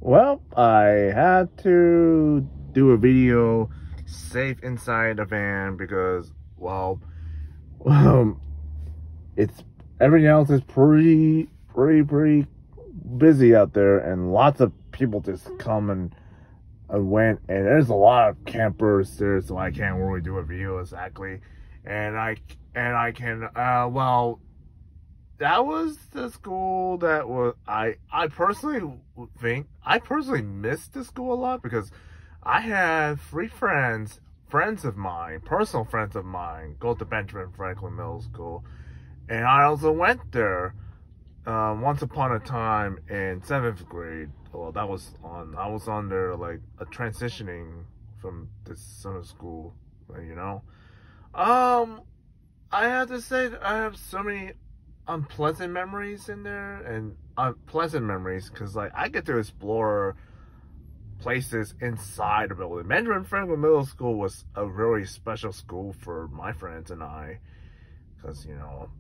Well, I had to do a video safe inside the van because, well, um, it's everything else is pretty busy out there, and lots of people just come and went, and there's a lot of campers there, so I can't really do a video exactly, and I can well. That was the school that was I personally think I personally missed the school a lot because I had three friends of mine, personal friends of mine, go to Benjamin Franklin Middle School, and I also went there once upon a time in 7th grade. Well, I was on there like a transitioning from this summer school, you know. I have to say that I have so many unpleasant memories in there, and unpleasant memories because like I get to explore places inside the building. Benjamin Franklin Middle School was a really special school for my friends and I, because you know,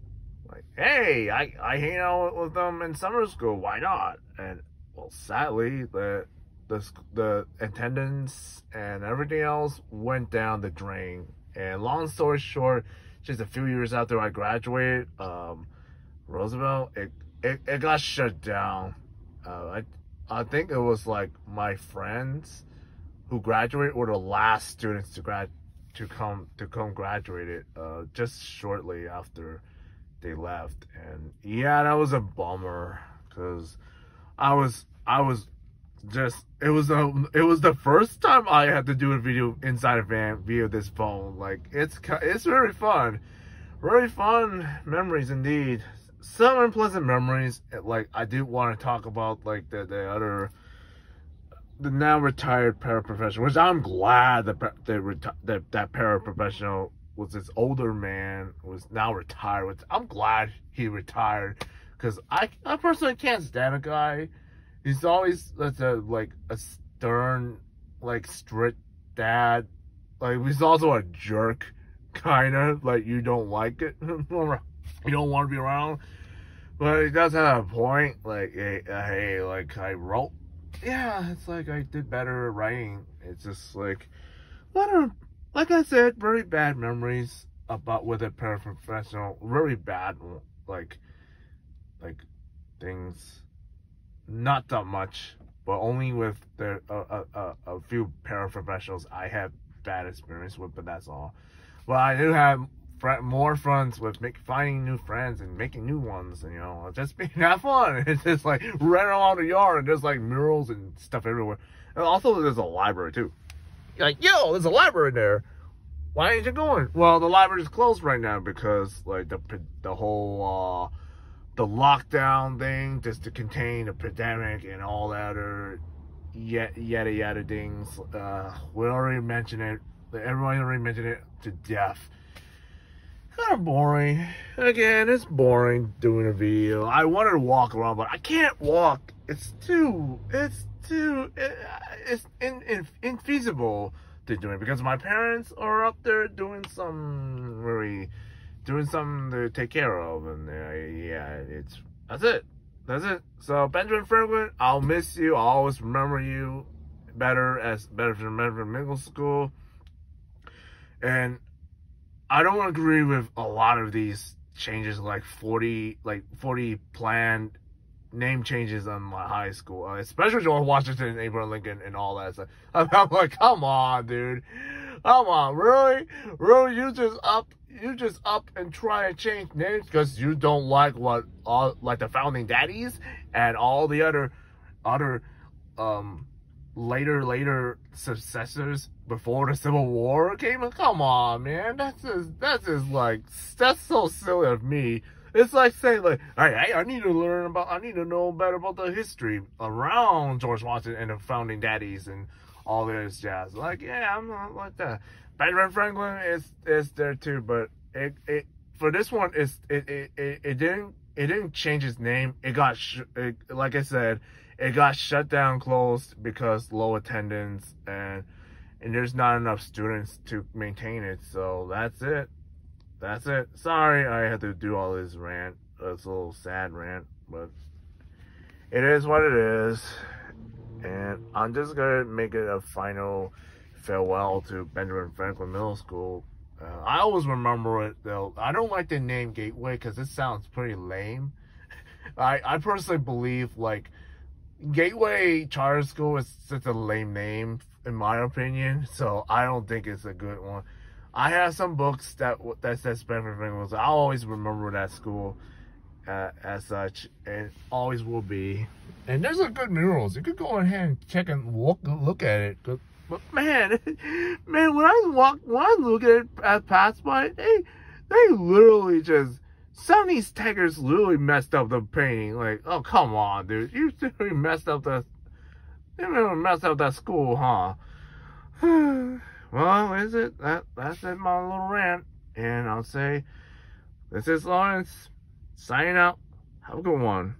like, hey, I hang out with them in summer school, why not? And well, sadly the attendance and everything else went down the drain, and long story short, just a few years after I graduated, Roosevelt, it got shut down. I think it was like my friends who graduated were the last students to come graduated just shortly after they left, and yeah, that was a bummer because I was just it was the first time I had to do a video inside a van via this phone. Like it's very fun. Really fun memories indeed. Some unpleasant memories. Like I do want to talk about like the now retired paraprofessional, which I'm glad that that paraprofessional was this older man was now retired. Which I'm glad he retired because I personally can't stand a guy. He's always like a stern, like strict dad. Like he's also a jerk. Kind of like you don't like it, you don't want to be around, but he does have a point. Like, hey, like I wrote, yeah, it's like I did better at writing. It's just like, like I said, very bad memories about with a paraprofessional. Really bad, like things. Not that much, but only with the a few paraprofessionals I had bad experience with, but that's all. Well, I do have more friends with finding new friends and making new ones, and you know, just being that fun. It's just like running around the yard and there's like murals and stuff everywhere. And also, there's a library too. You're like, yo, there's a library there. Why ain't you going? Well, the library is closed right now because like the whole the lockdown thing, just to contain the pandemic and all that other yada things. We already mentioned it. Everyone already mentioned it to death. Kind of boring. Again, it's boring doing a video. I wanted to walk around, but I can't walk. It's infeasible to do it because my parents are up there doing something to take care of, and yeah, that's it. So Benjamin Franklin, I'll miss you. I'll always remember you better from Benjamin Middle School. And I don't agree with a lot of these changes, like 40 planned name changes on my high school, especially George Washington and Abraham Lincoln and all that stuff. I'm like, come on, dude. Come on, really? Really, you just up and try to change names because you don't like what like the founding daddies and all the other later successors before the Civil War came in? Come on, man. That's so silly of me. It's like saying like, hey, I need to know better about the history around George Washington and the founding daddies and all this jazz. Like, yeah, I'm not like that. Benjamin Franklin is there too, but it for this one it didn't change its name. Like I said, it got shut down, closed because low attendance and there's not enough students to maintain it. So that's it. Sorry I had to do all this rant. It's a little sad rant, but it is what it is. And I'm just gonna make it a final farewell to Benjamin Franklin Middle School. I always remember it though. I don't like the name Gateway because it sounds pretty lame. I personally believe like Gateway Charter School is such a lame name in my opinion, so I don't think it's a good one. I have some books that says Benjamin Franklin. So I'll always remember that school as such, and always will be. And there's some good murals. You could go ahead and check and look at it. But man, when I look at pass by, they literally just, some of these taggers literally messed up the painting. Like, oh come on, dude, you really messed up that school, huh? Well, is it? That's it, my little rant. And I'll say, this is Lawrence signing out. Have a good one.